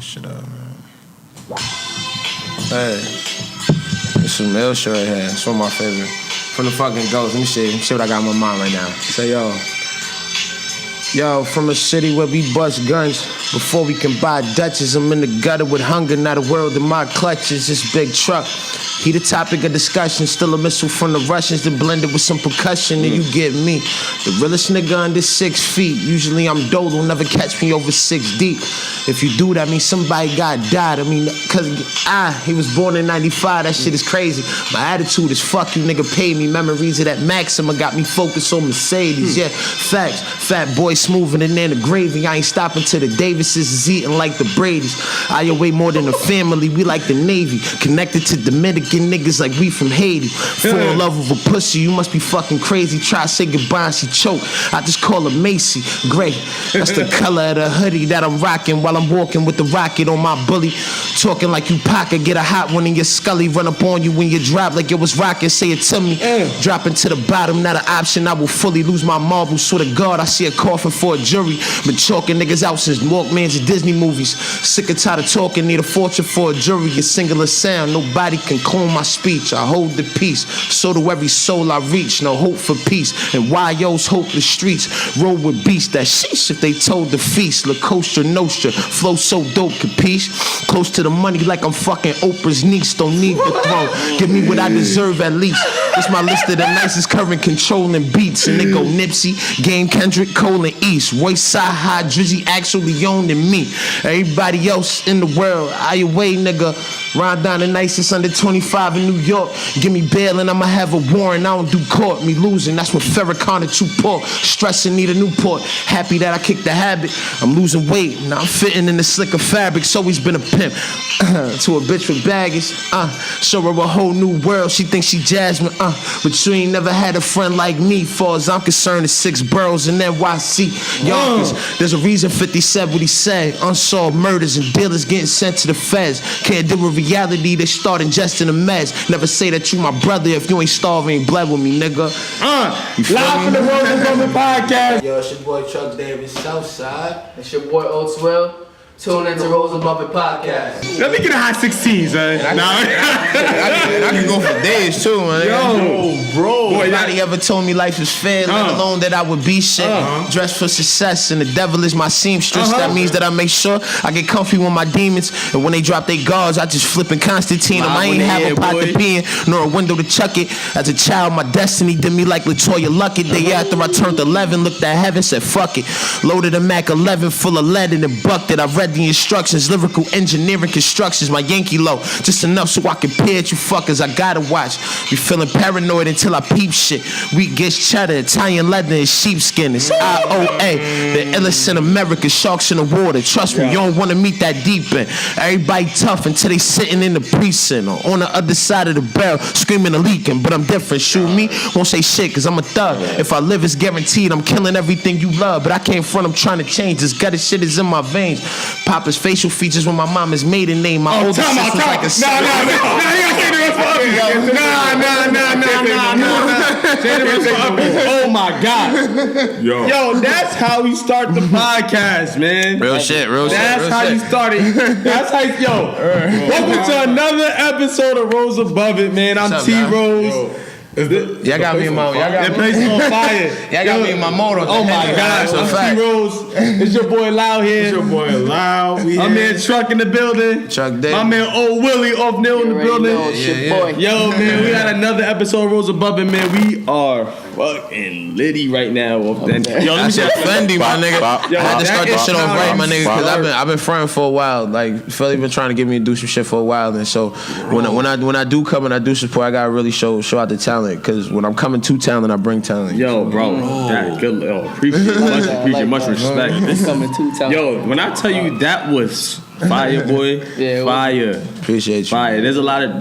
shit up, man. Hey, this some real shit right here. It's one of my favorite. From the fucking Ghost. Let me see what I got in my mind right now. Say, yo, from a city where we bust guns before we can buy Dutchess. I'm in the gutter with hunger, not a world in my clutches. This big truck, he the topic of discussion. Still a missile from the Russians, then blended with some percussion. And you get me, the realest nigga under 6 feet. Usually I'm dolo, never catch me over 6 deep. If you do that, I mean somebody got died. I mean, cause he was born in 95. That shit is crazy. My attitude is fuck you, nigga. Pay me. Memories of that Maxima got me focused on Mercedes. Yeah, facts. Fat boy smoothing and then the gravy. I ain't stopping till the Davises is eating like the Bradys. I weigh more than a family. We like the Navy. Connected to Dominican niggas like we from Haiti. Fall in love with a pussy. You must be fucking crazy. Try to say goodbye and she choke. I just call her Macy. Gray. That's the color of the hoodie that I'm rocking while I'm walking with the rocket on my bully. Talking like you pocket. Get a hot one in your scully. Run up on you when you drop like it was rocking. Say it to me. Dropping to the bottom. Not an option. I will fully lose my marbles. Swear to God, I see a coffin for a jury. Been chalking niggas out since Walkmans and Disney movies. Sick and tired of talking. Need a fortune for a jury. A singular sound. Nobody can clone my speech. I hold the peace. So do every soul I reach. No hope for peace. And YO's hope the streets. Roll with beasts. That sheesh if they told the feast. La Costa Nostra. Flow so dope, capiche? Close to the money like I'm fucking Oprah's niece. Don't need the throne. Give me what I deserve at least. It's my list of the nicest current controlling beats. And they go Nipsey, Game Kendrick, Cole and East. Royce, High, Drizzy, Axel, Leon, and me. Everybody else in the world, I away, nigga. Ride down the nicest under 25 in New York. Give me bail and I'ma have a warrant. I don't do court, me losing. That's when Farrakhan and Tupac. Stressing, need a Newport. Happy that I kicked the habit. I'm losing weight, now I'm fitting in the slicker fabrics. Always been a pimp. To a bitch with baggage. Show her a whole new world. She thinks she Jasmine. But you ain't never had a friend like me. Far as I'm concerned, it's 6 boroughs in NYC. Yonkers. There's a reason 50 said what he said. Unsolved murders and dealers getting sent to the feds. Can't deal with reality, they start ingesting the meds. Never say that you my brother if you ain't starving, ain't bled with me, nigga. Live from the RoseAboveIt Podcast. Yo, it's your boy Truck Davis, Southside. It's your boy Othneil. Tune into RoseAboveIt Podcast. Let me get a high 16, son. I can go for days too, man. Yo, bro. Nobody ever told me life is fair, let alone that I would be shit. Dressed for success, and the devil is my seamstress. That means that I make sure I get comfy with my demons, and when they drop their guards, I just flip in Constantine. I ain't have a pot to pee in, nor a window to chuck it. As a child, my destiny did me like LaToya Luckett. Day after I turned 11, looked at heaven, said fuck it. Loaded a Mac 11 full of lead in the bucket. I read the instructions, lyrical engineering constructions, my Yankee low, just enough so I can peer at you fuckers. I gotta watch, be feeling paranoid until I peep shit. Wheat gets cheddar, Italian leather and sheepskin. It's IOA, the illest in America, sharks in the water. Trust me, you don't wanna meet that deep end. Everybody tough until they sitting in the precinct or on the other side of the barrel, screaming and leaking. But I'm different, shoot me, won't say shit cause I'm a thug. If I live it's guaranteed, I'm killing everything you love. But I can't front, I'm trying to change. This gutter shit is in my veins. Papa's facial features when my mama's maiden name. My older sister's like a Oh my God. Yo, that's how we start the podcast, man. Real shit. That's how you started. That's how, welcome to another episode of RoseAboveIt, man. I'm T-Rose. Y'all got me in my That place on fire. Y'all got me in my motor. Oh my God, I'm T-Rose. It's your boy Lau here. It's your boy Lau. My man Truck in the building. Truck Davis. My man Old Willie Othneil in the building. Boy. Yo, man, we got another episode of RoseAboveIt, man. We are fucking litty right now. Yo, let me say Fendi, my nigga. I had to start this shit off right, my nigga, because I've been fronting for a while. Like Philly been trying to get me to do some shit for a while, and so when I do come and I do support, I gotta really show out the talent. Because when I'm coming to talent, I bring talent. Yo, bro, that good. Yo, appreciate much respect. Coming to talent. Yo, when I tell you that was fire, boy, fire. Appreciate you. Fire. There's a lot of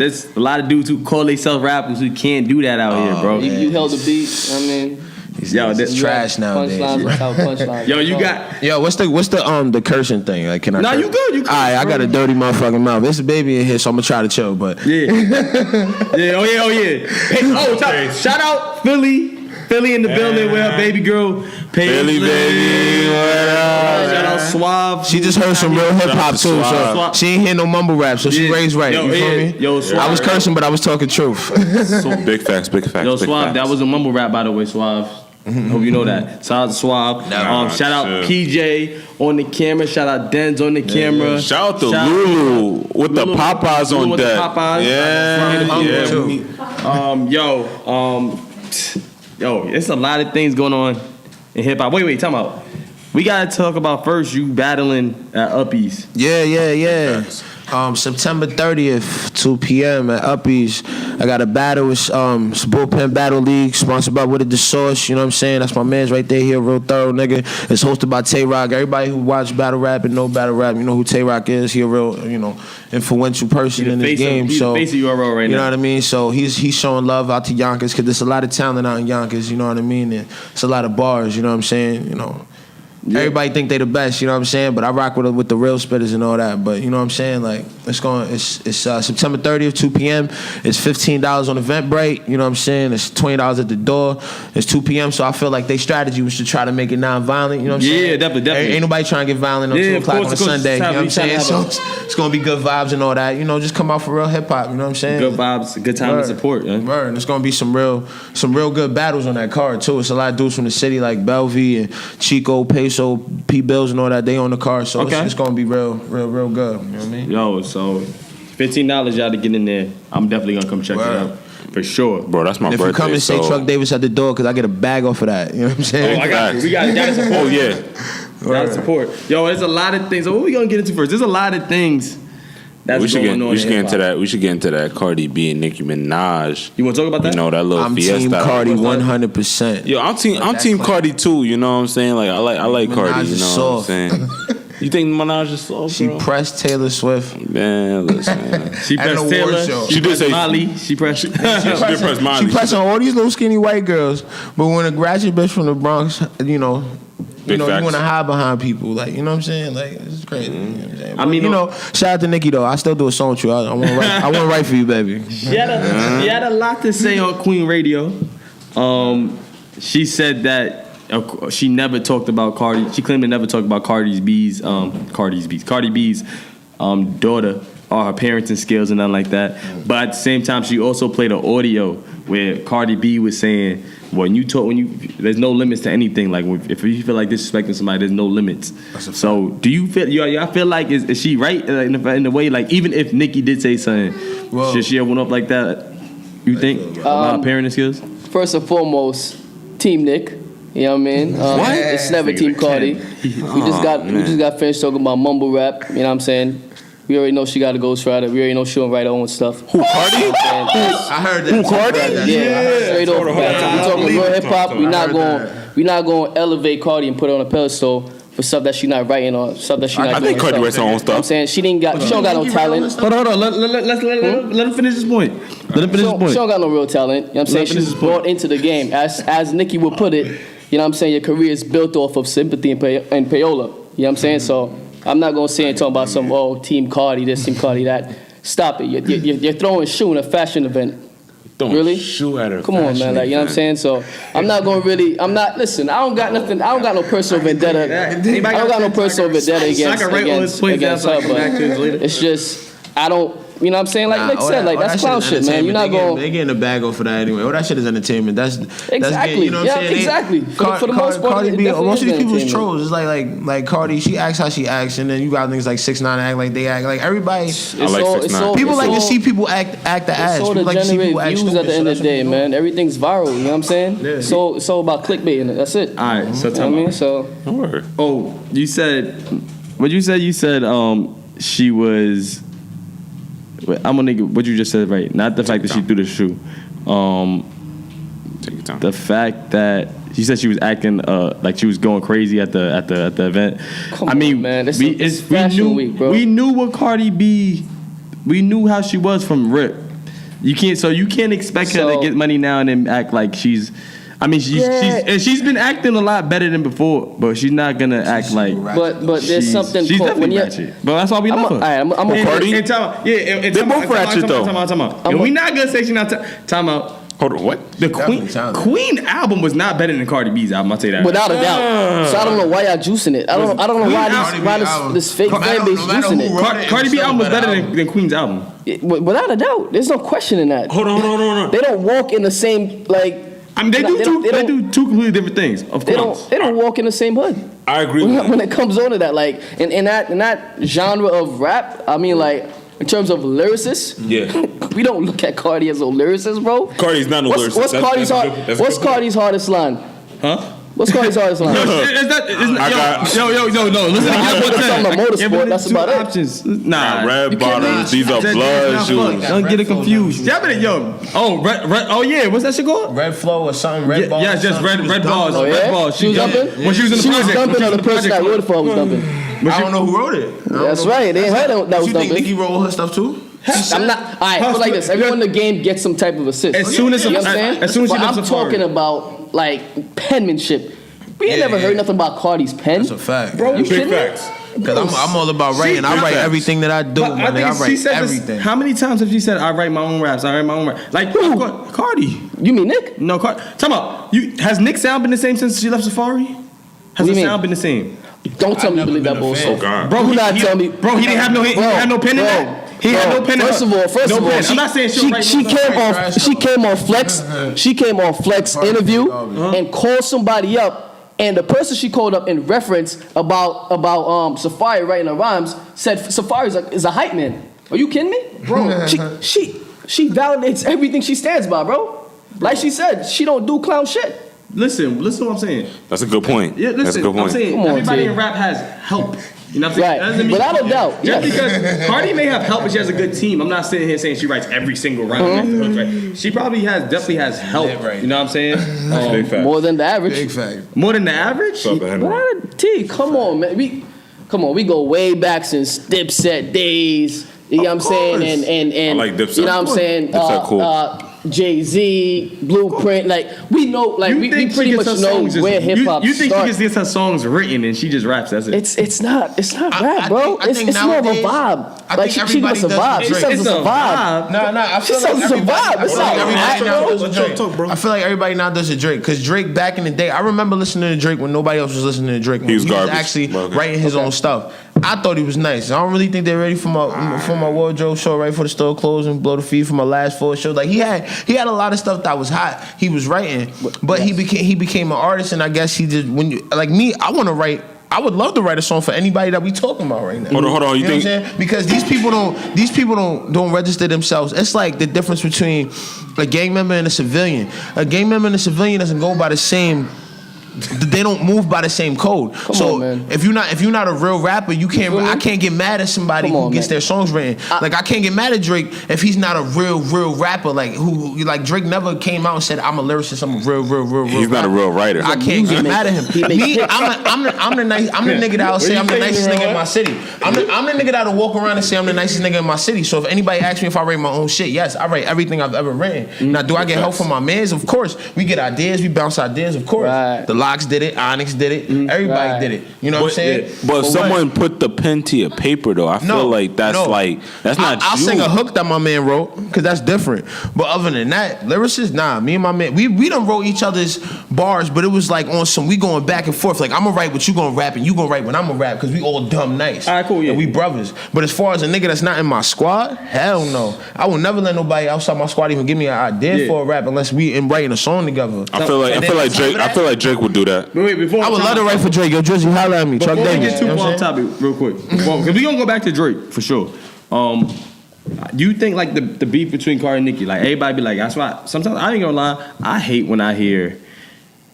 dudes who call themselves rappers who can't do that out here, bro. You held the beat. I mean. Yo, this trash nowadays. Punchlines. Yo, you got. Yo, what's the cursing thing? Like, can I? Nah, curse? you good. You good. Alright, I got a dirty motherfucking mouth. There's a baby in here, so I'm gonna try to chill. But yeah. Oh yeah. Hey, shout out Philly. Philly in the building with her baby girl, Paisley. Baby, what up? Shout out Suave. She just heard some real hip hop too, so she ain't hear no mumble rap, so she raised right. You feel me? Yo, Suave. I was cursing, but I was talking truth. Big facts. Yo, Suave, that was a mumble rap, by the way, Suave. Hope you know that. Shout out to Suave. Shout out PJ on the camera. Shout out Denz on the camera. Shout out to Lulu with the Popeyes on with deck. The Popeyes. Yo, it's a lot of things going on in hip hop. Wait, time out. We gotta talk about first you battling at Uppies. Yeah. September 30th, 2 p.m. at Uppies. I got a battle. It's Bullpen Battle League, sponsored by With It The Source. You know what I'm saying? That's my man's right there. He a real thorough nigga. It's hosted by Tay-Rock. Everybody who watch battle rap and know battle rap, you know who Tay-Rock is. He a real, influential person in this game. He's the face of URL right now. You know what I mean? So he's showing love out to Yonkers because there's a lot of talent out in Yonkers. You know what I mean? And it's a lot of bars. You know what I'm saying? Yeah. Everybody think they the best, you know what I'm saying? But I rock with the real spitters and all that. But you know what I'm saying? Like it's September 30th, 2 p.m. It's $15 on Eventbrite. You know what I'm saying? It's $20 at the door. It's 2 p.m. So I feel like their strategy was to try to make it non-violent. You know what I'm saying? Yeah, definitely. Ain't nobody trying to get violent on 2 o'clock on a Sunday. You know what I'm saying? So it's gonna be good vibes and all that. Just come out for real hip hop. You know what I'm saying? Good vibes, good time and support. Word. And it's gonna be some real good battles on that card too. It's a lot of dudes from the city like Belvy and Chico, Peso, P Bills and all that. They on the card, so it's gonna be real good. You know what I mean? Yo, so $15 y'all to get in there. I'm definitely gonna come check it out for sure, bro. That's my birthday. If you come and say Truck Davis at the door, because I get a bag off of that. You know what I'm saying? Oh, I got you. We gotta support. Oh yeah, gotta support. Yo, there's a lot of things. So what we gonna get into first? There's a lot of things. We should get into that. We should get into that Cardi B and Nicki Minaj. You want to talk about that? That little I'm fiesta. Team Cardi 100%. Yo, I'm Team Cardi too. You know what I'm saying? Like I like Cardi. You know what I'm saying? You think Minaj is soft? She pressed Taylor Swift. Man, listen. She pressed Taylor. She did say Molly. She pressed. She did press Molly. She pressed on all these little skinny white girls. But when a graduate bitch from the Bronx, you want to hide behind people, like, you know what I'm saying? Like, it's crazy. You know what I'm saying? But, shout out to Nicki though. I still do a song with you. I want to write for you, baby. She had a lot to say on Queen Radio. She said that she never talked about Cardi. She claimed to never talk about Cardi B's daughter or her parenting skills and nothing like that. But at the same time, she also played an audio where Cardi B was saying, there's no limits to anything. Like if you feel like disrespecting somebody, there's no limits. So do you feel? I feel like is she right in the way? Like even if Nicki did say something, should she have went up like that? You think about parenting skills? First and foremost, Team Nick. You know what I mean? It's never Team Cardi. We just got finished talking about mumble rap. You know what I'm saying? We already know she got a ghostwriter. We already know she don't write her own stuff. Who, Cardi? I heard that. Who, Cardi? Yeah. Straight off. We talking real hip hop. We not going to elevate Cardi and put her on a pedestal for stuff that she not writing or stuff that she not doing. I think Cardi writes her own stuff. I'm saying she don't got no talent. Hold on. Let him finish this point. She don't got no real talent. You know what I'm saying? She was brought into the game. As Nicki would put it, you know what I'm saying? Your career is built off of sympathy and payola. You know what I'm saying? So I'm not going to say and talk about some, Team Cardi this, Team Cardi that. Stop it. You're throwing a shoe in a fashion event. Really? Shoe at her. Come on, man. Like, you know what I'm saying? So listen, I don't got no personal vendetta. I don't got no personal vendetta against her. But it's just, I don't, you know what I'm saying? Like Nick said, like that's clown shit, man. You're not going. They getting a bag off for that anyway. All that shit is entertainment. That's exactly. You know what I'm saying? Exactly. For the most part, Cardi B, most of these people's trolls. It's like Cardi. She acts how she acts, and then you got things like 6ix9ine act like they act. Like everybody. I like 6ix9ine. People like to see people act the ass. It's all to generate views at the end of the day, man. Everything's viral. You know what I'm saying? Yeah. So it's all about clickbait, and that's it. All right. So tell me. So. You said. What you said? You said she was. I'm gonna get what you just said right. Not the fact that she threw the shoe. Take your time. The fact that she said she was acting like she was going crazy at the event. Come on, man. It's fashion week, bro. We knew what Cardi B. We knew how she was from rip. You can't expect her to get money now and then act like she's. I mean, she's been acting a lot better than before, but she's not gonna act like. But there's something. She's definitely ratchet. But that's why we love her. I'm a Cardi. They're both ratchet though. Time out. We're not gonna say she's not. Time out. Hold on, what? The Queen album was not better than Cardi B's album. I'll tell you that. Without a doubt. So I don't know why y'all juicing it. I don't know why this fake fan base juicing it. Cardi B album was better than Queen's album. Without a doubt. There's no question in that. Hold on. They don't walk in the same, like... I mean, they do two completely different things, of course. They don't walk in the same hood. I agree with that. When it comes on to that, like, in that genre of rap, I mean, like... In terms of lyricists, we don't look at Cardi as a lyricist, bro. Cardi's not a lyricist. What's Cardi's hardest line? Huh? What's Cardi's hardest line? No. Listen, motorsport. That's about it. Options. Nah, red bottoms. These are blood shoes. Don't get it confused. What's that shit called? Red flow or something. Red balls. Yeah, just red balls. Oh, yeah? Red balls. She was dumping. When she was in the project. She was dumping, or the person that wrote it for was dumping. I don't know who wrote it. That's right. They ain't heard that was dumping. You think Nicki wrote all her stuff too? I'm not. All right, put like this. Everyone in the game gets some type of assist. As soon as you know what I'm saying? As soon as I'm talking about like penmanship. We ain't never heard nothing about Cardi's pen. That's a fact, bro. You big facts. Because I'm all about writing. I write everything that I do. I write everything. How many times have she said, "I write my own raps"? Like who? Cardi. You mean Nick? No, Cardi. Talk about has Nick's sound been the same since she left Safari? Has the sound been the same? Don't tell me you believe that bullshit. Bro, he didn't have no pen in that. He had no pen. First of all, I'm not saying she came on Flex. She came on Flex interview and called somebody up, and the person she called up in reference about Safari writing the rhymes said Safari is a hype man. Are you kidding me, bro? she validates everything she stands by, bro. Like she said, she don't do clown shit. Listen what I'm saying. That's a good point. Yeah, listen, that's a good point. I'm saying everybody in rap has help. You know what I'm saying? Right. Without a doubt. Just because Cardi may have help, but she has a good team. I'm not sitting here saying she writes every single rhyme. Right? She probably definitely has help. Right. You know what I'm saying? Big fact. More than the average. Big fact. More than the average? Come on, man. We go way back since Dipset days. You know what I'm saying? And I like Dipset. You know what I'm saying? Dipset cool. Jay-Z, Blueprint, like we know, like we pretty much know where hip hop starts. You think she just gets her songs written and she just raps? That's it. It's not rap, bro. It's more of a vibe. Like she gives us a vibe. She says it's a vibe. I feel like it's a vibe. It's like everybody now does a Drake. I feel like everybody now does a Drake because Drake back in the day, I remember listening to Drake when nobody else was listening to Drake. He was garbage. Actually writing his own stuff. I thought he was nice. I don't really think they're ready for my wardrobe show, right, for the store closing, blow the feed for my last 4 shows. Like he had a lot of stuff that was hot. He was writing, but he became an artist, and I guess he just like me. I want to write. I would love to write a song for anybody that we talking about right now. Hold on. You think? What I'm saying? Because these people don't register themselves. It's like the difference between a gang member and a civilian. A gang member and a civilian doesn't go by the same. They don't move by the same code. Come on, if you're not a real rapper, you can't. I can't get mad at somebody who gets their songs written. Like I can't get mad at Drake if he's not a real rapper. Like Drake never came out and said I'm a lyricist. I'm a real. He's not a real writer. I can't get mad at him. I'm the nigga that'll say I'm the nicest nigga in my city. I'm the nigga that'll walk around and say I'm the nicest nigga in my city. So if anybody asks me if I write my own shit, yes, I write everything I've ever written. Now, do I get help from my mans? Of course. We get ideas. We bounce ideas. Of course. Right. The Locks did it. Onyx did it. Everybody did it. You know what I'm saying? But someone put the pen to your paper though. I feel like that's not. I'll sing a hook that my man wrote because that's different. But other than that, lyricists, nah. Me and my man, we done wrote each other's bars, but it was like on some we going back and forth. Like I'm gonna write what you gonna rap and you gonna write when I'm gonna rap because we all dumb nice. All right, cool. Yeah, and we brothers. But as far as a nigga that's not in my squad, hell no. I will never let nobody outside my squad even give me an idea for a rap unless we in writing a song together. I feel like Drake would do that. Wait, before I would love to write for Drake. Yo, Drizzy, holla at me. Truck Davis. Before we get too far off topic, real quick, because we gonna go back to Drake for sure. Do you think like the beef between Cardi and Nicki, like everybody be like, that's why sometimes I ain't gonna lie, I hate when I hear,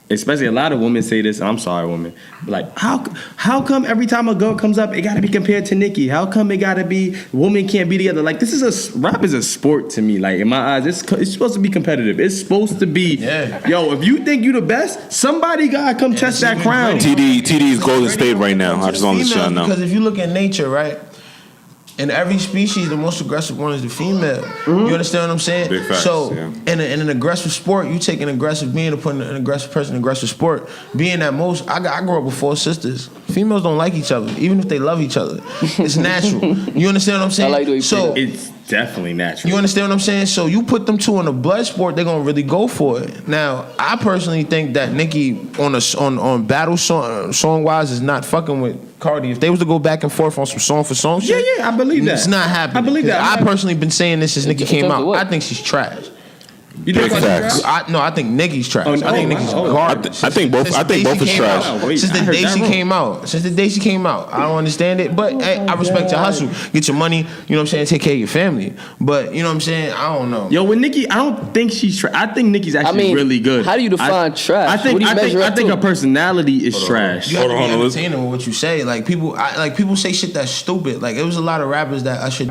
especially a lot of women say this, and I'm sorry women, but like how come every time a girl comes up it gotta be compared to Nicki? How come it gotta be women can't be together? Like this is rap is a sport to me. Like in my eyes, it's supposed to be competitive. It's supposed to be yo, if you think you the best, somebody gotta come test that crown. TD is Golden State right now. I just want to shout now. Because if you look at nature, right? In every species, the most aggressive one is the female. You understand what I'm saying? Big facts, so, in an aggressive sport, you take an aggressive being to put an aggressive person in an aggressive sport. Being that most, I grew up with 4 sisters. Females don't like each other, even if they love each other. It's natural. You understand what I'm saying? I like the way you so put it. It's definitely natural. you understand what I'm saying? So you put them two in a blood sport, they're gonna really go for it. Now, I personally think that Nicki on battle song wise is not fucking with Cardi. If they was to go back and forth on some song for song shit, Yeah, I believe that. it's not happening. I believe that. I personally been saying this since Nicki came terms of out. what? I think she's trash. You think Big Cardi's facts. trash? I think Nicki's trash. Oh, no. I think Nicki's Oh, garbage. I think both is trash. Wait, Since I the heard day that she wrong. came out. Since the day she came out. I don't understand it. But hey, I respect your hustle. Get your money, you know what I'm saying, take care of your family. But you know what I'm saying? I don't know. Yo, with Nicki, I don't think she's trash. I think Nicki's actually really good. How do you define trash? I think What do you measure up to? her personality is trash. You have to be Hold on, entertaining with what you say. Like people say shit that's stupid. Like it was a lot of rappers that ushered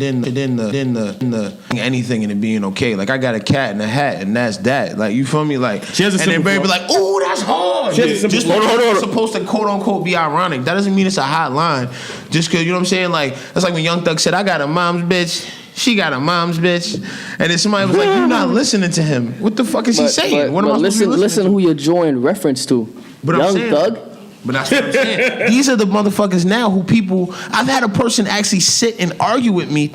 in the anything and it being okay. Like I got a cat and a hat and that's that. Like you feel me? Like She has a and then simple baby be flow. like, oh, that's hard. She has a simple Just flow. because Hold on. it's supposed to quote unquote be ironic. That doesn't mean it's a hot line. Just because you know what I'm saying? Like that's like when Young Thug said, I got a mom's bitch. She got a mom's bitch. And then somebody was like, you're not listening to him. What the fuck is he saying? What am I supposed to be listen listening to? who you're drawing reference to. But I'm Young saying- Thug. But that's what I'm saying. These are the motherfuckers now who people. I've had a person actually sit and argue with me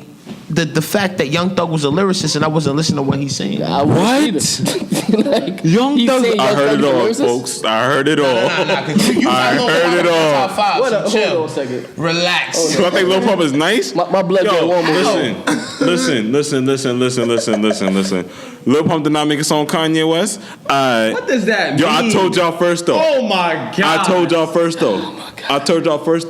the fact that Young Thug was a lyricist and I wasn't listening to what he's saying. I wouldn't either. Like, Young he's Thug. saying I Young heard Thug it is a all, lyricist? folks. I heard it all. Nah, 'cause you I got Lil heard Pump it in the all. top five, Hold so on chill. a second. Relax. So I think Lil Pump is nice. My blood get warm. Listen. Lil Pump did not make a song with Kanye West. What does that mean? Yo, I told y'all first though. Oh my god! I told y'all first though.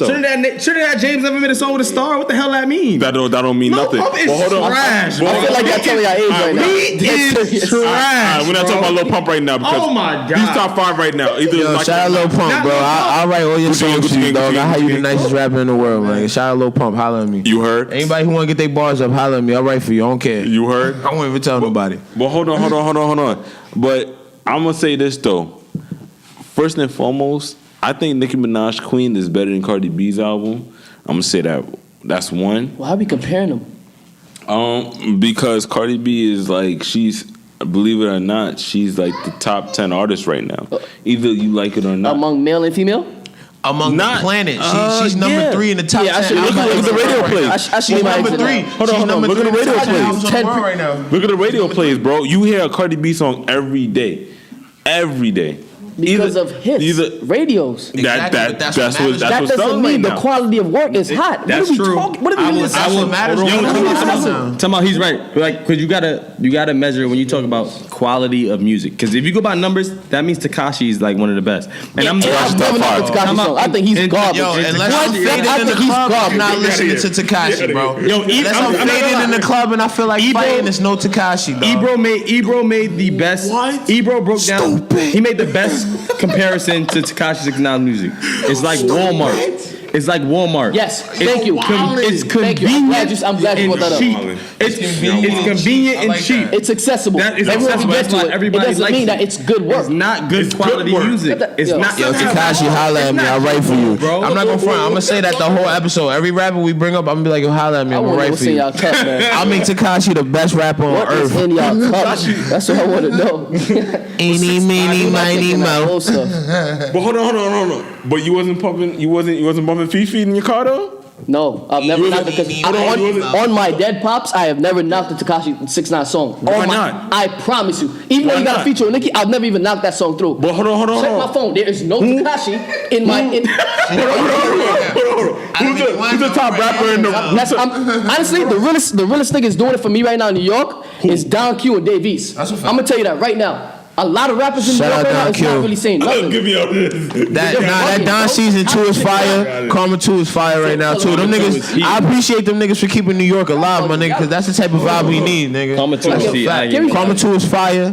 Trinidad James never made a song with a star. What the hell that mean? That don't mean Lil nothing. Pump is But hold on. trash, But I feel like y'all telling y'all age right now. He is trash. We're not talking about Lil Pump right now because Oh my God. he's top 5 right now. Either Yo, like shout out Lil Pump, Not bro. Lil Pump. I'll write all your What you songs mean, for you, dog. I how you the what you nicest rapper in the world, man. Shout out Lil Pump. Holla at me. You heard? Anybody who want to get their bars up, holla at me. I'll write for you. I don't care. You heard? I won't even tell nobody. But hold on. But I'm gonna say this though. First and foremost, I think Nicki Minaj Queen is better than Cardi B's album. I'm gonna say that. That's one. Why are we comparing them? Because Cardi B is like she's, believe it or not, she's like the top 10 artist right now. Either you like it or not. Among male and female? Among the planet, she's number 3 in the top 10. I should Look at the radio plays. I should She's be number 3. Hold on. Look at the radio plays. Right now. Look at the radio plays, bro. You hear a Cardi B song every day. Because of hits, radios. Exactly, That's That what's doesn't selling mean right the now. quality of work is hot. That's what are we true. talking? What are we doing? That's what matters. Tell me, he's right. Like, cause you gotta measure when you talk about quality of music. Cause if you go by numbers, that means Tekashi is like one of the best. And I've never known Tekashi Come on. song. I think he's garbage. Yo, unless I'm faded in the club, I'm not listening to Tekashi, bro. Yo, Unless I'm faded in the club and I feel like fighting, there's no Tekashi, dog. Ebro made the best. What? Ebro broke down. Stupid. He made the best comparison to Tekashi 69 music. It's like Walmart. It's like Walmart. Yes, thank you. It's Thank you. convenient. I'm glad you brought that up. cheap. It's convenient and cheap. It's accessible. That is Everyone accessible. can get That's to why it. It everybody doesn't likes mean it. that it's good work. It's not good quality music. It's Yo, not. Yo, Tekashi, holla at me. I'll write for you. Bro. I'm not gonna front. I'm gonna say that the whole episode. Every rapper we bring up, I'm gonna be like, yo, holla at me. I I'm gonna want to write what's for in you. y'all cup, man. I'll make Tekashi the best rapper on What is earth. in y'all cup? That's what I want to know. Eeny, meeny, miny, mo. Old stuff. But hold on. But you wasn't pumping Fifi in your car though? No, I've never knocked it because on my dead pops, I have never knocked the Tekashi 69 song. Why not? I promise you. Even though Why you got not? a feature with Nicki, I've never even knocked that song through. But hold on. Check my phone. There is no Tekashi in my. Who's the top rapper in the? Honestly, the realest niggas doing it for me right now in New York is Don Q and Dave East. That's a fact. I'm gonna tell you that right now. A lot of rappers in New Shout York out right now Don is Q. not really saying nothing. Give me all this. That Don season 2 is fire. Karma 2 is fire right now too. Them niggas, I appreciate them niggas for keeping New York alive, my nigga, because that's the type of vibe we need, nigga. Karma 2 That's is a heat. fact. I give you Karma 2 is fire.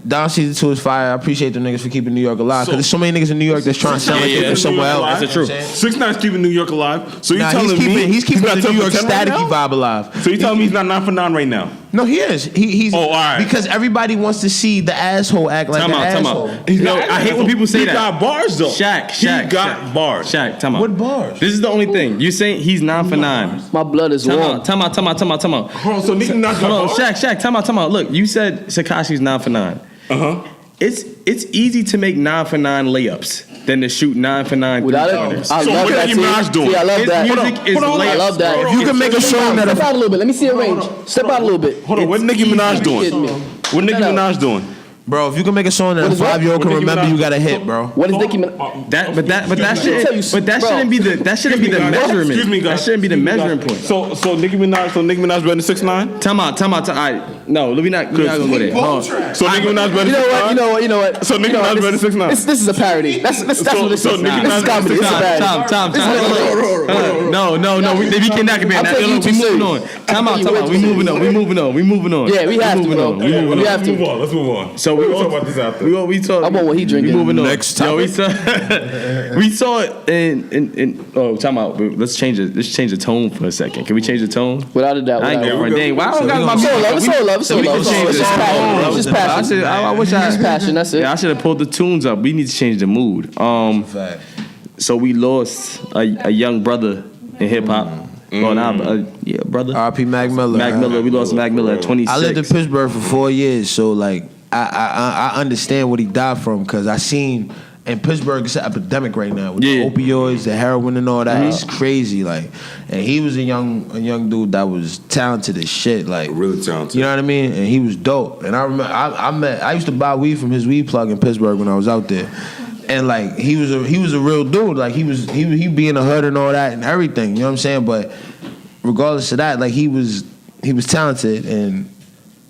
Don season 2 is fire. I appreciate them niggas for keeping New York alive, because there's so many niggas in New York that's trying to sound like they're from somewhere else. That's true. 6ix9ine keeping New York alive. So you Nah, telling me he's keeping not the New York 10 for 10 right staticky now? vibe alive. So you telling me he's not 9 for 9 right now? No, he is. He's Oh, all right. because everybody wants to see the asshole act like Time an out. asshole. Yo, I hate when people say he that. He got bars though. Shaq. He got bars. Shaq, time out. What bars? This is the only thing. You're saying he's 9 for 9. My blood is Time warm. out. Hold on, So Nicki Minaj got Hold on, bars? Shaq, time out. Look, you said Tekashi's 9 for 9. Uh-huh. It's easy to make 9 for 9 layups. than to shoot 9 for 9 Without it, three-pointers. I So love what that. Nicki Minaj doing? See, I love His that. music is hold on. I lit. love that. If you can make a song Step that out a little bit. Let me see a range. Step out a little bit. Hold on, what Nicki Minaj doing? Kidding me. What Nicki Shut up. Minaj doing? bro, if you can make a song that What a is what? 5-year-old can What Nicki remember, Minaj- you got a hit, bro. What is Nicki Minaj? That shouldn't be the Excuse me, guys. measurement. Excuse me, guys. That shouldn't be the measuring point. So Nicki Minaj better than 6ix9ine? Time out. All right, no, we're not gonna go there. Hold on. So Nicki Minaj better than 6ix9ine? You know what? So Nicki Minaj better than 6ix9ine? This is a parody. That's what this So is. Nicki This Minaj is comedy. This is a parody. Time. No. We cannot compare I'm that. taking you We too moving on. serious. Time out. We moving on. Yeah, we have to, bro. We moving We on. have to. Let's move on. So we'll talk about this after. We talk. I want what he drinking. We moving on. Next Yo, we topic. saw it in. Oh, time out. Let's change it. Let's change the tone for a second. Can we change the tone? Without a doubt. I ain't without a going doubt. for dang. Why I don't got my It's all love. It's all love. It's all love. It's just passion. It's just passion. I wish I. It's passion. That's it. Yeah, I should have pulled the tunes up. We need to change the mood. Fact. So we lost a young brother in hip hop. Well, now, yeah, brother. R.P. Mac Miller. Mac Miller. We lost Mac Miller at 26. I lived in Pittsburgh for 4 years, so like I understand what he died from because I seen in Pittsburgh it's an epidemic right now with Yeah. the opioids, the heroin, and all that. It's crazy, like, and he was a young dude that was talented as shit, like Really talented. You know what I mean? And he was dope. And I remember I used to buy weed from his weed plug in Pittsburgh when I was out there. And like he was a real dude. Like he be in the hood and all that and everything. You know what I'm saying? But regardless of that, like he was talented, and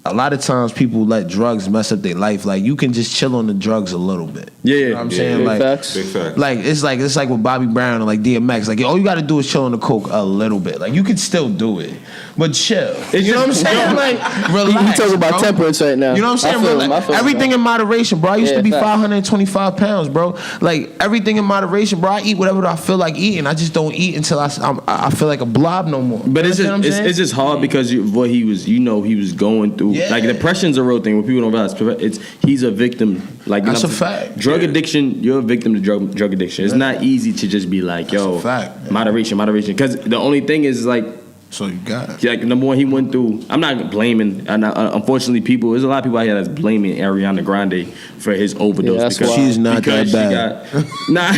a lot of times people let drugs mess up their life. Like you can just chill on the drugs a little bit. Yeah, You know what I'm saying? Big Like facts. Big fact. like it's like with Bobby Brown and like DMX. Like all you got to do is chill on the coke a little bit. Like you can still do it, but chill. You know what I'm saying? Like relax. He talking about bro. temperance right now. You know what I'm saying? I feel him. Relax. I feel him, Everything bro. in moderation, bro. I used Yeah, to be facts. 525 pounds, bro. Like everything in moderation, bro. I eat whatever I feel like eating. I just don't eat until I feel like a blob no more. But You it's understand what I'm saying? just hard because what he was, he was going through. Yeah. Like depression's a real thing. What people don't realize, he's a victim. Like you That's know a what I'm saying? fact. Drug addiction, you're a victim to drug addiction. It's not easy to just be like, yo, a fact. moderation. Because the only thing is like. So you got it. Like number one, he went through. I'm not blaming. And unfortunately, there's a lot of people out here that's blaming Ariana Grande for his overdose. Yeah, that's because why. She's not because that she got, nah.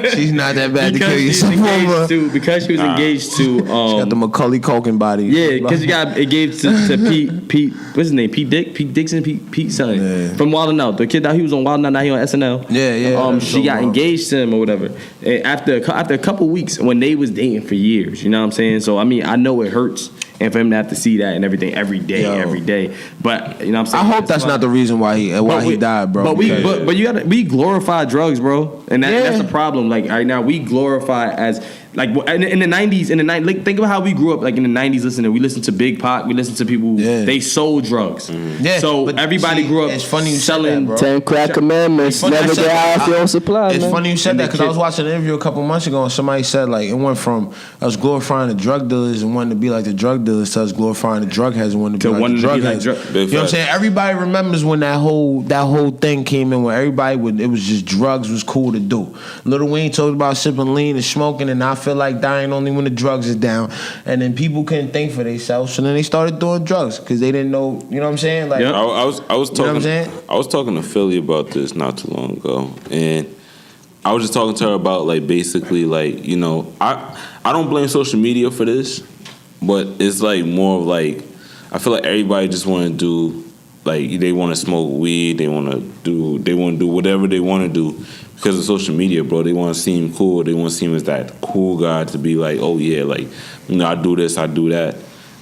She's not that bad to kill because she's yourself engaged over. to. Because she was engaged to. She got the Macaulay Culkin body. Yeah, because you got engaged to Pete. What's his name? Pete Dixon. Pete something from Wild 'N Out. The kid that he was on Wild 'N Out. Now he on SNL. Yeah. She got engaged to him or whatever. And after a couple weeks when they was dating for years. You know what I'm saying? So I mean, I know it hurts, and for him to have to see that and everything every day. But you know what I'm saying? I hope that's not the reason why he died, bro. But we glorify drugs, bro, and that's the problem. Like right now, we glorify as like in the '90s. Like, think about how we grew up. Like in the '90s, we listened to Big Pac. We listened to people. Yeah. They sold drugs. Yeah, So but everybody see, grew up. it's funny you said selling. that, bro. 10 crack commandments. Funny Never I said get that. high off your own supply, It's man. funny you said And that the because I kid- was watching an interview a couple months ago and somebody said like it went from us glorifying the drug dealers and wanting to be like the drug dealers to us glorifying the drug heads and wanting to be like the drug heads. You know what I'm saying? Everybody remembers when that whole thing came in where it was just drugs was cool to do. Lil Wayne talked about sipping lean and smoking and I feel like dying only when the drugs is down. And then people couldn't think for themselves, so then they started doing drugs because they didn't know. You know what I'm saying? Like, Yep. I was You know what I'm talking. saying? I was talking to Philly about this not too long ago, and I was just talking to her about like basically like I don't blame social media for this, but it's like more of like I feel like everybody just want to do like they want to smoke weed, they want to do whatever they want to do. Because of social media, bro, they want to seem cool. They want to seem as that cool guy to be like, oh yeah, like I do this, I do that,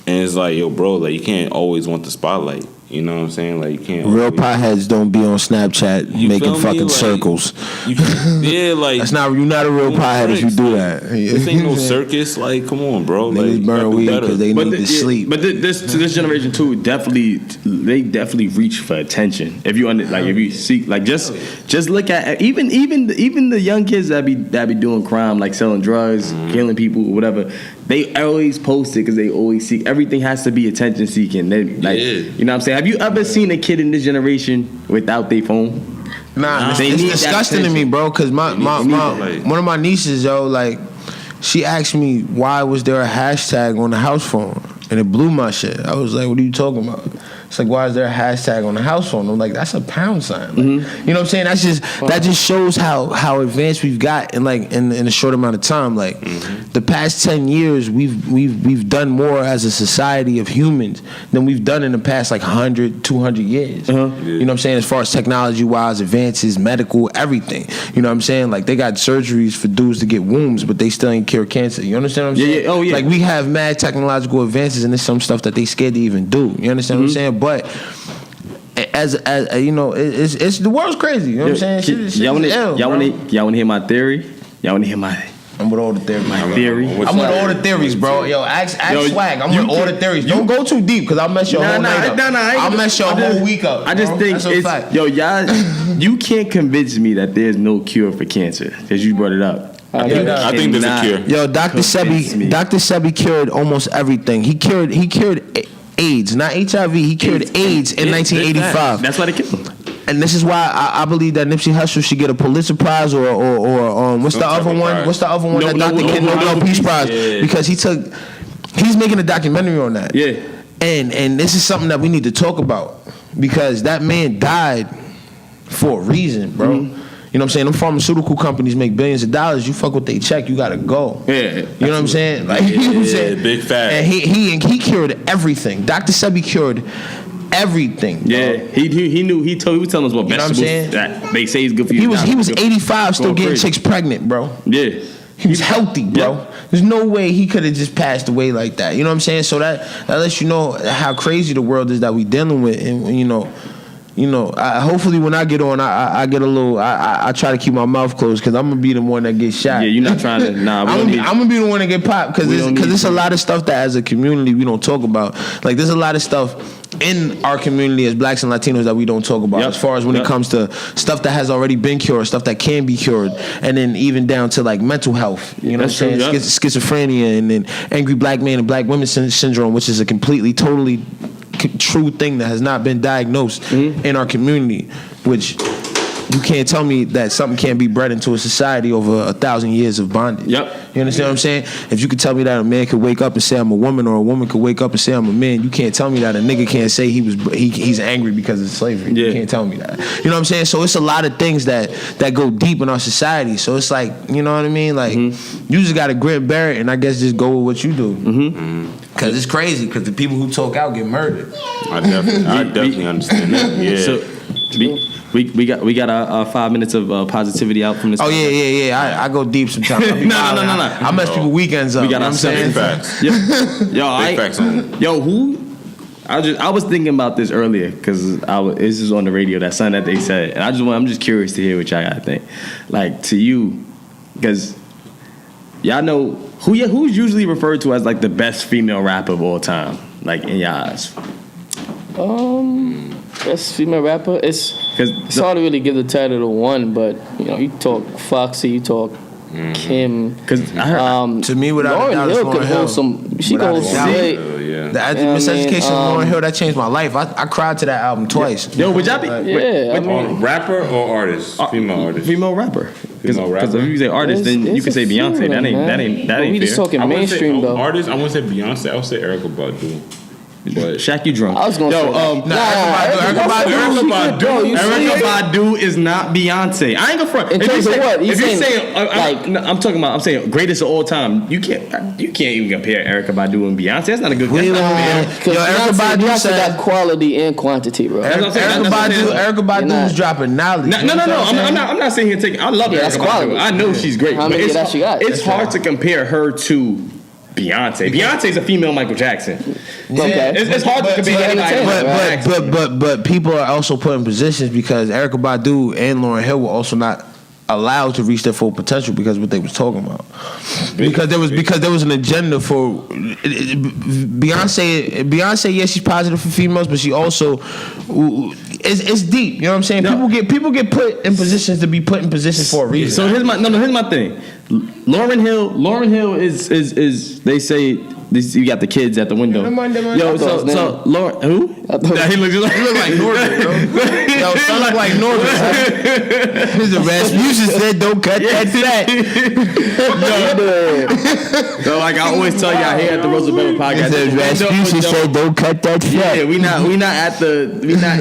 and it's like, yo, bro, like you can't always want the spotlight. You know what I'm saying? Like you can't. real always, potheads don't be on Snapchat You making feel me? fucking Like, circles. Yeah, like You're not a real pothead if you do that. This ain't no circus. Like, come on, bro. Like, Niggas you burn gotta do weed better. because they need to sleep. But this generation too, they definitely reach for attention. If you seek, like just look at even the young kids that be doing crime, like selling drugs, killing people, whatever. They always post it because they always seek. Everything has to be attention seeking. You know what I'm saying? Have you ever seen a kid in this generation without their phone? Nah, They it's need that disgusting to me, attention. bro. Because one of my nieces, yo, like, she asked me why was there a hashtag on the house phone, and it blew my shit. I was like, "What are you talking about?" It's like, why is there a hashtag on the house phone? I'm like, that's a pound sign. Like, you know what I'm saying? That just shows how advanced we've got in a short amount of time. Like the past 10 years, we've done more as a society of humans than we've done in the past like 100, 200 years. You know what I'm saying? As far as technology-wise, advances, medical, everything. You know what I'm saying? Like they got surgeries for dudes to get wombs, but they still ain't cure cancer. You understand what I'm saying? Yeah. Oh, yeah. Like we have mad technological advances, and there's some stuff that they scared to even do. You understand what I'm saying? But as you know, it's the world's crazy. You know what I'm saying? Y'all want to hear my theory? Y'all want to hear my? I'm with all the theories. My theory. I'm with all the theories, bro. Yo, ask Swag. I'm with all the theories. Don't go too deep, because I'll mess your whole night up. I'll mess your whole week up. I just think it's y'all. You can't convince me that there's no cure for cancer because you brought it up. I think there's a cure. Yo, Dr. Sebi cured almost everything. He cured AIDS, not HIV. He cured AIDS in 1985. That's why they killed him. And this is why I believe that Nipsey Hussle should get a Pulitzer Prize or what's the other one? What's the other one that Dr. King Nobel Peace Prize? Because he's making a documentary on that. Yeah. And this is something that we need to talk about, because that man died for a reason, bro. You know what I'm saying? Them pharmaceutical companies make billions of dollars. You fuck with they check, you gotta go. Yeah. You know what I'm saying? Like, you know what I'm saying? Big fact. And he cured everything. Dr. Sebi cured everything. Bro. Yeah. He knew. He was telling us what vegetables that they say is good for you. He was 85, still getting chicks pregnant, bro. Yeah. He was healthy, bro. Yeah. There's no way he could have just passed away like that. You know what I'm saying? So that lets you know how crazy the world is that we dealing with, and you know, hopefully when I get on, I get a little. I try to keep my mouth closed, because I'm gonna be the one that gets shot. Yeah, you're not trying to. Nah, I'm gonna be the one that get popped, because there's a lot of stuff that as a community we don't talk about. Like there's a lot of stuff in our community as blacks and Latinos that we don't talk about, as far as when it comes to stuff that has already been cured, stuff that can be cured, and then even down to like mental health. You know what I'm saying? Schizophrenia, and then angry black man and black women syndrome, which is a completely, totally true thing that has not been diagnosed in our community, which you can't tell me that something can't be bred into a society over 1,000 years of bondage. Yep. You understand what I'm saying? If you could tell me that a man could wake up and say I'm a woman, or a woman could wake up and say I'm a man, you can't tell me that a nigga can't say he's angry because of slavery. Yeah. You can't tell me that. You know what I'm saying? So it's a lot of things that go deep in our society. So it's like, you know what I mean? Like you just got to grit and bear it, and I guess just go with what you do. Because it's crazy, because the people who talk out get murdered. I definitely understand that. Yeah. So we got our 5 minutes of positivity out from this. Oh yeah. I go deep sometimes. No. I mess people weekends up. We got our big facts. Big facts on. Yo, who? I was thinking about this earlier, because this is on the radio. That something that they said, and I'm just curious to hear what y'all gotta think. Like, to you, because y'all know who's usually referred to as like the best female rapper of all time, like in y'all eyes. Best female rapper. It's hard to really give the title to one, but you talk Foxy, you talk Kim. Because I heard to me, without Lauryn Hill could hold some. She could hold some weight. The Miseducation of Lauryn Hill, that changed my life. I cried to that album twice. Yo, would y'all be? Rapper or artist? Female artist. Female rapper. Because if you say artist, then you can say Beyonce. That ain't we just fair. talking mainstream though. Artist, I wouldn't say Beyonce. I would say Erykah Badu. But Shaq, you drunk? I was gonna say Erykah Badu is not Beyonce. I ain't gonna front. In terms of what? I'm saying greatest of all time. You can't even compare Erykah Badu and Beyonce. That's not a good. Erykah Badu got quality and quantity, bro. Erykah Badu is dropping knowledge. No. I'm not saying here taking. I love Erykah Badu. I know she's great. How many that she got? It's hard to compare her to Beyonce. Beyonce's a female Michael Jackson. Okay. It's hard to compare anybody. But people are also put in positions, because Erykah Badu and Lauryn Hill were also not allowed to reach their full potential because of what they was talking about. Because there was an agenda for Beyonce. Yeah, she's positive for females, but she also it's deep. You know what I'm saying? No. People get put in positions to be put in positions for a reason. So here's my thing. Lauryn Hill is they say You got the kids at the window. Yo, so Lauren, who? He looks like Norbert, bro. Yo, son look like Norbert. Mr. Rasmussen said, "Don't cut that fat." So like I always tell y'all here at the RoseAboveIt Podcast, Rasmussen said, "Don't cut that fat." Yeah, we not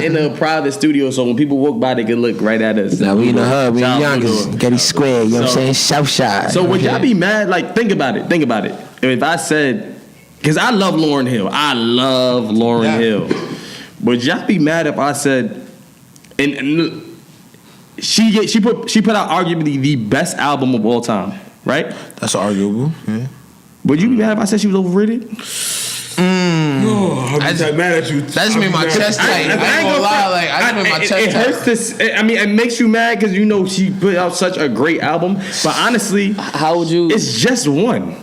in a private studio, so when people walk by, they can look right at us. Now we in the hub, we in Yonkers, Getty Square. You know what I'm saying? Southside. So would y'all be mad? Like, think about it. If I said, because I love Lauryn Hill, Hill. Would y'all be mad if I said, and she put out arguably the best album of all time, right? That's arguable. Yeah. Would you be mad if I said she was overrated? I'm just mad at you. That just made my chest tight. I ain't gonna lie. Like, I just made my chest tight. It hurts to. I mean, it makes you mad because you know she put out such a great album. But honestly, how would you? It's just one.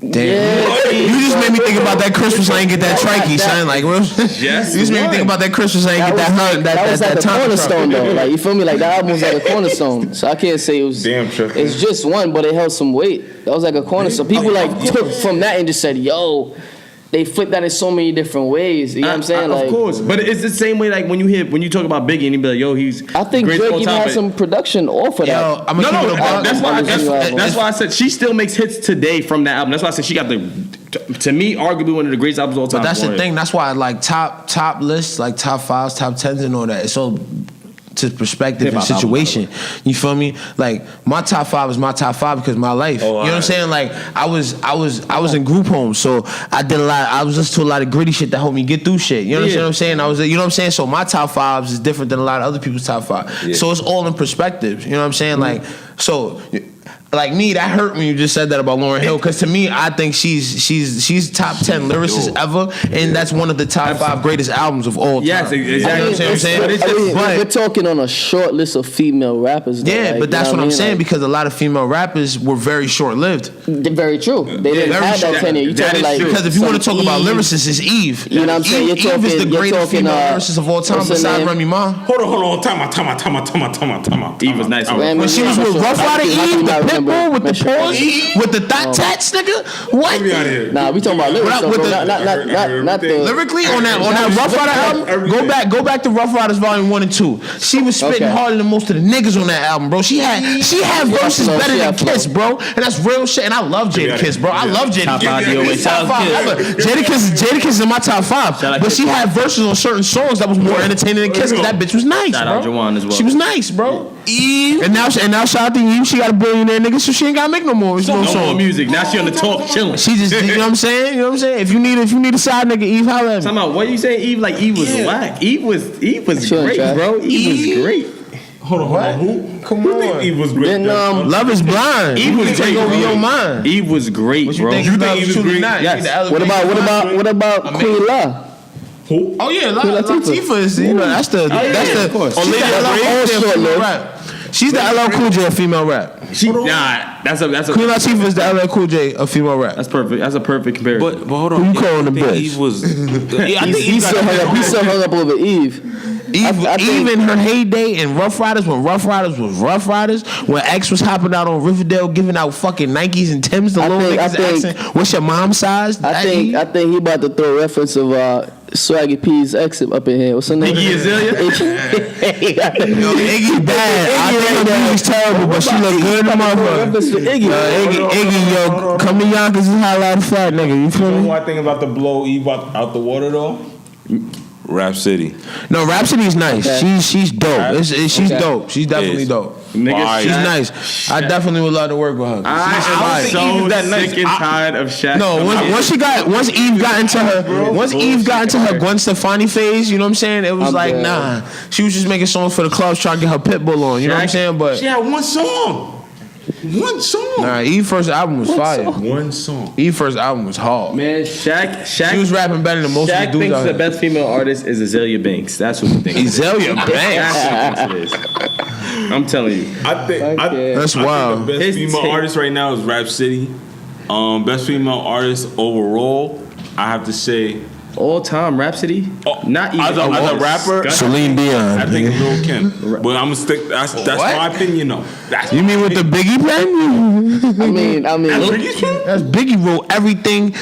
Damn. Yeah. You just made me think about that Christmas I ain't get that trikey, son. Like, you just made me think about that Christmas I ain't get that hunt. That was like a cornerstone, though. Like, you feel me? Like, that album was like a cornerstone. So I can't say it was. Damn true. It's just one, but it held some weight. That was like a cornerstone. People like took from that and just said, "Yo." They flip that in so many different ways. You know what I'm saying? Of course, but it's the same way. Like when you talk about Biggie and you be like, "Yo, he's." I think Drake even had some production off of that. Yo, I'm gonna that's why I said she still makes hits today from that album. That's why I said she got to me, arguably one of the greatest albums of all time. But that's the thing. That's why I like top lists, like top 5s, top 10s, and all that. It's all to perspective and situation. You feel me? Like my top 5 is my top 5 because of my life. You know what I'm saying? Like I was in group homes, so I did a lot. I was listening to a lot of gritty shit that helped me get through shit. You know what I'm saying? You know what I'm saying? So my top 5s is different than a lot of other people's top 5. Yeah. So it's all in perspective. You know what I'm saying? Like so. Like me, that hurt when you just said that about Lauryn Hill, because to me, I think she's top 10 lyricist ever, and that's one of the top 5 greatest albums of all time. Yes, exactly. You know what I'm saying? We're talking on a short list of female rappers. Though, yeah, but that's what I'm saying, because a lot of female rappers were very short-lived. Very true. They didn't have that tenure. You talking like because if you want to talk about lyricists, it's Eve. You know what I'm saying? Eve is the greatest female lyricist of all time besides Remy Ma. Hold on. Time out. Eve was nice. When she was with Rough Rider Eve, the Pitbull with the pause, with the thought tats, nigga. What? Nah, we talking about lyrics. Not the lyrically on that Rough Rider album. Go back to Rough Riders Volume 1 and 2. She was spitting harder than most of the niggas on that album, bro. She had verses better than Kiss, bro, and that's real shit. And I love Jadakiss, bro. I love Jadakiss. Top 5. Jadakiss is in my top 5, but she had verses on certain songs that was more entertaining than Kiss. That bitch was nice, shout out Jawan as well. She was nice, bro. Eve, and now shout out to Eve. She got a billionaire nigga, so she ain't gotta make no more music. Now she on the talk chilling. She just, you know what I'm saying? You know what I'm saying? If you need a side nigga, Eve, holla at me. What you saying, Eve? Like Eve was whack. Eve was great, bro. Eve was great. Hold on. Who? Come on. Think Eve was great? Then, Love is Blind. Eve was take over your mind. Eve was great, bro. You think Eve was great? Yes. What about Queen La? Who? Oh yeah, Latifah is. You know, that's the. Of course. She's the LL Cool J of female rap. That's a Queen Latifah is the LL Cool J of female rap. That's perfect. That's a perfect comparison. But hold on. Who you calling the bitch? Eve was. He still hung up over Eve. Eve in her heyday and Rough Riders, when Rough Riders was Rough Riders, when X was hopping out on Riverdale giving out fucking Nikes and Timbs to little niggas asking, what's your mom's size? I think he about to throw a reference of Swaggy P's exit up in here. What's her name? Iggy Azalea? Iggy bad. I think her music's terrible, but she look good in the motherfucker. Iggy, yo, come to Yonkers and holla at the fat nigga. You feel me? You know what I think about to blow Eve out the water though? Rap City. No, Rap City is nice. Okay. She's dope. She's dope. She's definitely dope. Nigga, she's nice. I definitely would love to work with her. I'm so sick and tired of Shaq. No, once Eve got into her Gwen Stefani phase, you know what I'm saying? It was nah. She was just making songs for the clubs trying to get her Pitbull on. You know what I'm saying? But she had one song. Nah, Eve's first album was fire. One song. Eve's first album was hard. Man, Shaq. She was rapping better than most of the dudes thinks out the here. best female artist is Azalea Banks. That's who he thinks. Azalea Banks. That's who he thinks it is. I'm telling you. I think that's wild. The best female artist right now is Rap City. Best female artist overall, I have to say. All time Rhapsody? Not even as a rapper, Celine Dion. I think Lil Kim. But I'm gonna stick. That's my opinion, though. You mean with the Biggie pen? I mean, that's Biggie wrote everything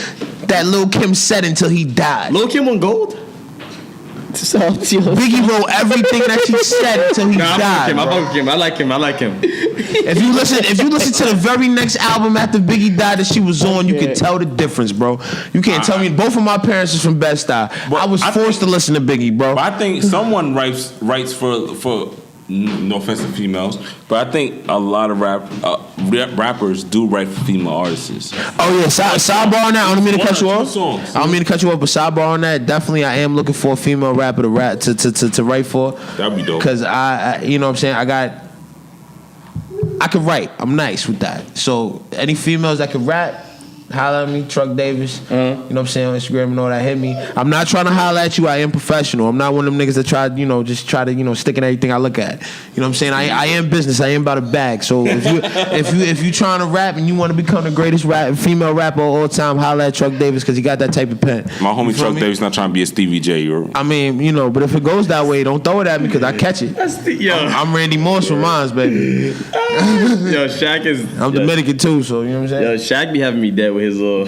that Lil Kim said until he died. Lil Kim on gold? Biggie wrote everything that she said until he died. I like him. If you listen to the very next album after Biggie died that she was on, you can tell the difference, bro. You can't tell me. Both of my parents is from Bed-Stuy. I was forced to listen to Biggie, bro. But I think someone writes for no offense to females, but I think a lot of rappers do write for female artists. Oh yeah, sidebar on that. I don't mean to cut you off. Songs. I don't mean to cut you off, but sidebar on that. Definitely, I am looking for a female rapper to write for. That'd be dope. Because I you know what I'm saying, I could write. I'm nice with that. So any females that could rap, holla at me, Truck Davis. You know what I'm saying, on Instagram and all that. Hit me. I'm not trying to holla at you. I am professional. I'm not one of them niggas that try to stick in everything I look at. You know what I'm saying? I am business. I am about a bag. So if you trying to rap and you want to become the greatest female rapper of all time, holla at Truck Davis because he got that type of pen. My homie Truck Davis not trying to be a Stevie J. I mean, but if it goes that way, don't throw it at me because I catch it. I'm Randy Moss for mines, baby. Yo, Shaq is. I'm Dominican too, so you know what I'm saying. Yo, Shaq be having me dead with his little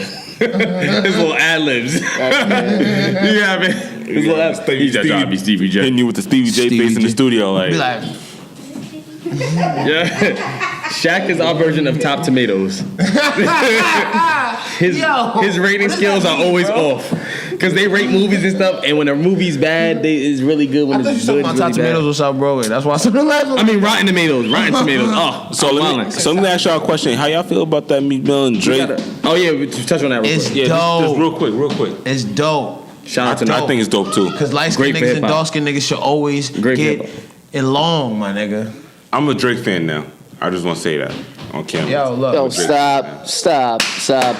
ad libs. Yeah, man. His little ad. He's just trying to be Stevie J. Hitting you with the Stevie J face in the studio, like. Be like, yeah. Shaq is our version of Top Tomatoes. His rating skills are always off. Because they rate movies and stuff, and when a movie's bad, it's really good. When it's good, it's really bad. Tomatoes was South Broadway. That's why I said the last one. I mean, Rotten Tomatoes. Oh, so let me ask y'all a question. How y'all feel about that Meek Mill and Drake? We touch on that real quick. It's dope. Just real quick. It's dope. Shout out to I think it's dope too. Because light-skinned niggas and dark-skinned niggas should always get along, my nigga. I'm a Drake fan now. I just want to say that on camera. Yo, stop.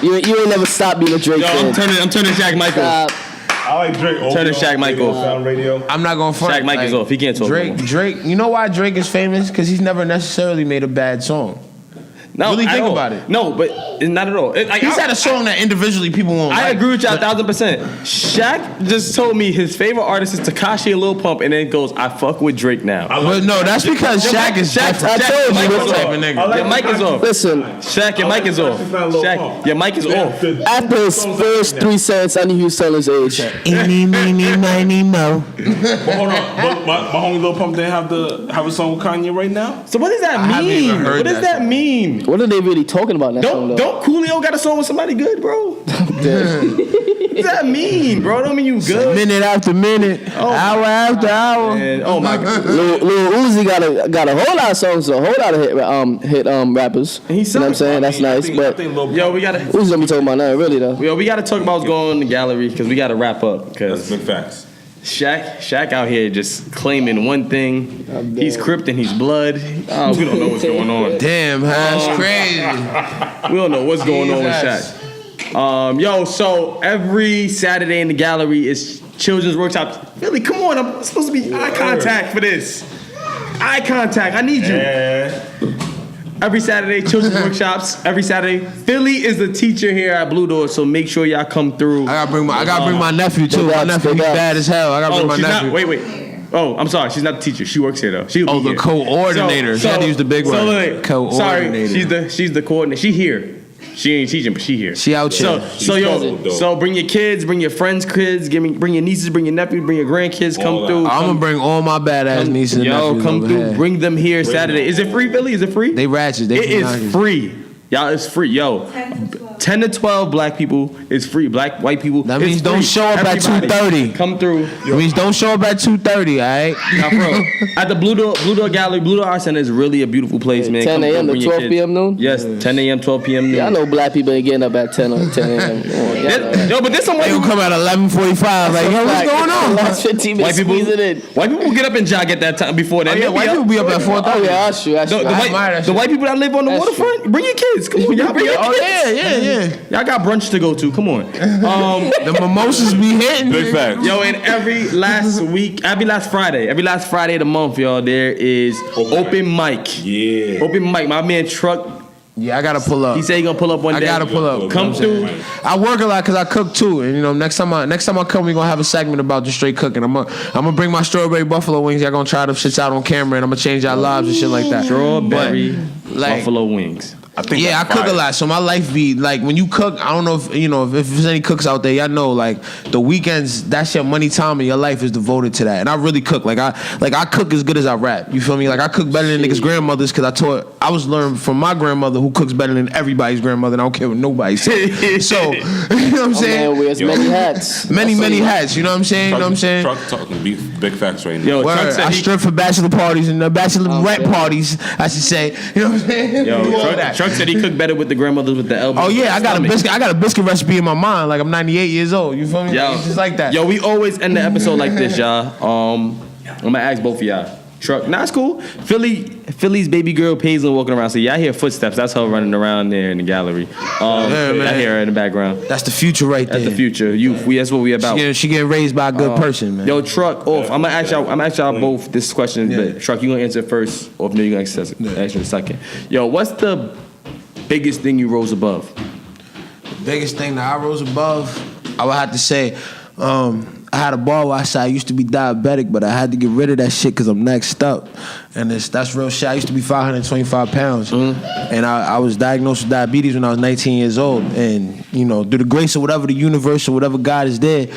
You ain't never stop being a Drake fan. I'm turning Shaq Mike off. I like Drake. Turning Shaq Mike off. I'm not gonna front. Shaq Mike is off. He can't talk. Drake. You know why Drake is famous? Because he's never necessarily made a bad song. No, really think about it. No, but it's not at all. He's had a song that individually people won't like. I agree with you 1,000%. Shaq just told me his favorite artist is Tekashi and Lil Pump, and then goes, I fuck with Drake now. But no, that's because Shaq is. I told you this type of nigga. Your mic is off. Listen, Shaq, your mic is off. Shaq, your mic is off. after his first 3 cents, I knew he was telling his age. Eeny, meeny, miny, mo. But hold on. My homie Lil Pump didn't have a song with Kanye right now? So what does that haven't mean? even heard What does that that mean? What are they really talking about in that song, though? Don't Coolio got a song with somebody good, bro? What does that mean, bro? Don't mean you good. Minute after minute, hour after hour. Man, oh my god. Lil Uzi got a whole lot of songs, a whole lot of hit rappers. And he you know what I'm saying? That's nice, but Yo, we gotta. Uzi don't be talking about that, really though. Yo, we gotta talk about what's going on in the gallery because we gotta wrap up. That's Because big facts. Shaq out here just claiming one thing. He's Crip and he's Blood. Oh, we don't know what's going on. Damn, that's crazy. We don't know what's going on with Shaq. So every Saturday in the gallery is children's workshops. Really, come on, I'm supposed to be eye contact for this. Eye contact, I need you. Every Saturday, children's workshops. Every Saturday, Philly is the teacher here at Blue Door, so make sure y'all come through. I gotta bring my nephew too. My nephew, he's bad as hell. I gotta bring my nephew. Wait. Oh, I'm sorry. She's not the teacher. She works here though. She'll be the here. coordinator. She had to use the big word. Coordinator. Sorry, she's the coordinator. She here. She ain't teaching, but she here. She out here. So bring your kids, bring your friends' kids, bring your nieces, bring your nephews, bring your grandkids. Come through. I'm gonna bring all my badass nieces and nephews. Come through. Bring them here Saturday. Is it free, Philly? Is it free? They ratchet. It is free. Y'all, it's free. Yo, 10 to 12 black people is free. White people. That means don't show up at 2:30. Come through. That means don't show up at 2:30. All right. Now, bro, at the Blue Door Gallery, Blue Door Art Center is really a beautiful place, man. 10 a.m. to 12 p.m. noon? Yes, 10 a.m. 12 p.m. noon. Yeah, I know black people ain't getting up at 10 a.m. Yo, but there's some white They people come at 11:45. Like, yo, what's going on? Last 15 minutes White people get up and jog at that time before that. Oh, yeah, white people be up at 4:30. Oh, yeah, that's true. The white people that live on the waterfront, bring your kids. Come on, y'all bring your kids. Oh, yeah. Y'all got brunch to go to. Come on. The mimosas be hitting. Big facts. Yo, and every last Friday of the month, y'all, there is open mic. Yeah. Open mic. My man Truck. Yeah, I gotta pull up. He said he gonna pull up one day. I gotta pull up. Come through. I work a lot because I cook too, and you know, next time I come, we gonna have a segment about just straight cooking. I'm gonna bring my strawberry buffalo wings. Y'all gonna try them shits out on camera, and I'm gonna change our lives and shit like that. Strawberry buffalo wings. I think. Yeah, I that's cook a fire. lot, so my life be like when you cook. I don't know if if there's any cooks out there. Y'all know like the weekends. That's your money time, and your life is devoted to that. And I really cook. Like I cook as good as I rap. You feel me? Like I cook better than niggas' grandmothers because I was learned from my grandmother who cooks better than everybody's grandmother. And I don't care what nobody says. So you know what I'm saying? Man wears many hats. Many hats. You know what I'm saying? You know what I'm saying? Truck talking big facts right now. Yo, Word, Truck said I strip for bachelor parties and bachelorette parties. I should say. You know what I'm saying? Yo, Do all that. Truck said he cooked better with the grandmothers with the elbow. Oh yeah, I got a biscuit recipe in my mind. Like I'm 98 years old. You feel me? Yo, Like, it's just like that. Yo, we always end the episode like this, y'all. I'm gonna ask both of y'all. Truck, nah, it's cool. Philly's baby girl Paisley walking around. So y'all hear footsteps. That's her running around there in the gallery. man. I hear her in the background. That's the future right there. That's the future. That's what we about. She getting raised by a good person, man. Yo, Truck, off. I'm gonna ask y'all both this question. But Truck, you gonna answer first, or no, you gonna answer in a second. Yo, what's the biggest thing you rose above? The biggest thing that I rose above, I would have to say, I had a bar where I said I used to be diabetic, but I had to get rid of that shit because I'm next up. And that's real shit. I used to be 525 pounds. And I was diagnosed with diabetes when I was 19 years old. And, through the grace of whatever the universe or whatever God is there,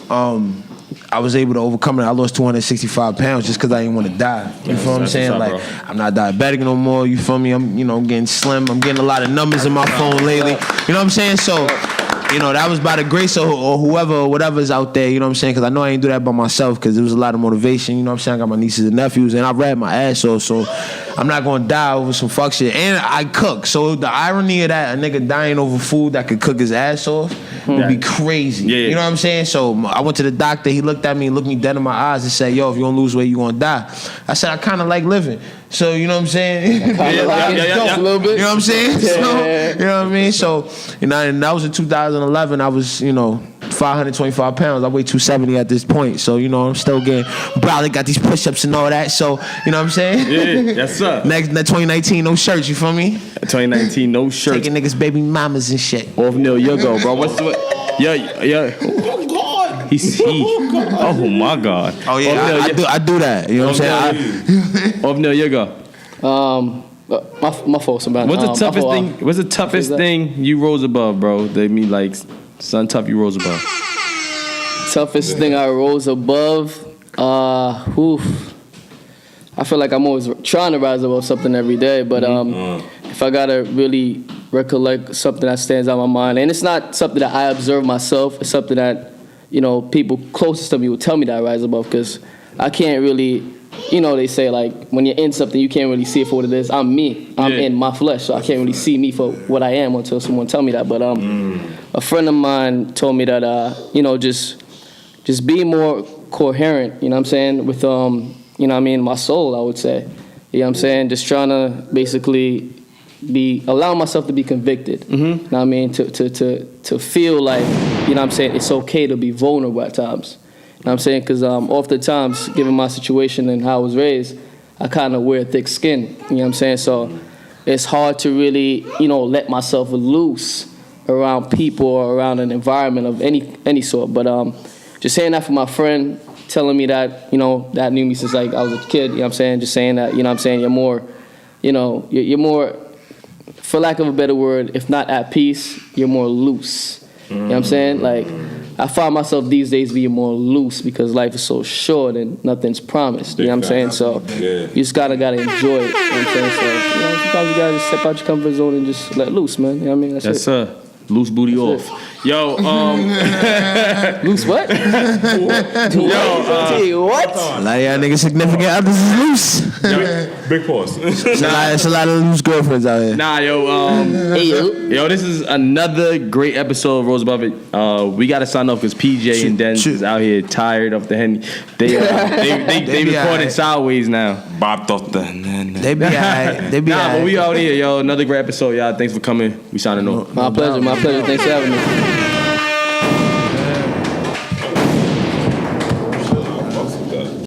I was able to overcome it. I lost 265 pounds just because I didn't want to die. You feel what I'm saying? Like, I'm not diabetic no more. You feel me? I'm getting slim. I'm getting a lot of numbers in my phone lately. You know what I'm saying? So, that was by the grace of or whoever or whatever's out there. You know what I'm saying? Because I know I ain't do that by myself because it was a lot of motivation. You know what I'm saying? I got my nieces and nephews and I rap my ass off. So I'm not going to die over some fuck shit. And I cook. So the irony of that, a nigga dying over food that could cook his ass off would be crazy. Yeah. You know what I'm saying? So I went to the doctor. He looked at me and looked me dead in my eyes and said, yo, if you don't lose weight, you going to die. I said, I kind of like living. So, you know what I'm saying? A little bit. You know what I'm saying? Yeah. So, you know what I mean? So, and that was in 2011. I was, 525 pounds. I weigh 270 at this point. So, I'm still getting, probably got these push-ups and all that. So, you know what I'm saying? Yeah, that's up. Next 2019, no shirts, you feel me? 2019, no shirts. Taking niggas baby mamas and shit. Othneil, you go, bro. Yeah. Oh God. Oh my God. Oh yeah, I do that. You know what I'm saying? Othneil, you go. My fault, somebody. What's the toughest thing you rose above, bro? They mean like something tough you rose above. Toughest thing I rose above. I feel like I'm always trying to rise above something every day, but if I gotta really recollect something that stands out in my mind, and it's not something that I observe myself, it's something that people closest to me will tell me that I rise above, because I can't really, they say like when you're in something you can't really see it for what it is. I'm me. I'm in my flesh, so I can't really see me for what I am until someone tell me that. But a friend of mine told me that just be more coherent. You know what I'm saying? With my soul, I would say. You know what I'm saying? Just trying to basically allow myself to be convicted. You know what I mean? To feel like, you know what I'm saying, it's okay to be vulnerable at times. You know what I'm saying? Because oftentimes, given my situation and how I was raised, I kind of wear thick skin. You know what I'm saying? So it's hard to really, let myself loose around people or around an environment of any sort. But just saying that for my friend, telling me that, that knew me since like I was a kid, you know what I'm saying? Just saying that, you're more, you're more, for lack of a better word, if not at peace, you're more loose. You know what I'm saying? Like, I find myself these days being more loose because life is so short and nothing's promised. You know what I'm saying? So you just gotta enjoy it. You know what I'm saying? So sometimes you gotta just step out your comfort zone and just let loose, man. You know what I mean? That's it. Loose booty off. Yo, loose what? what? Like y'all niggas significant others is loose. Big pause. It's a lot of loose girlfriends out here. Nah, yo, this is another great episode of Rose Above It. We gotta sign off because PJ and Denz is out here tired of the Henny. They recording sideways now. Bob thought that. They be alright. They be alright. But we out here, yo. Another great episode, y'all. Thanks for coming. We signing off. My pleasure. Thanks for having me.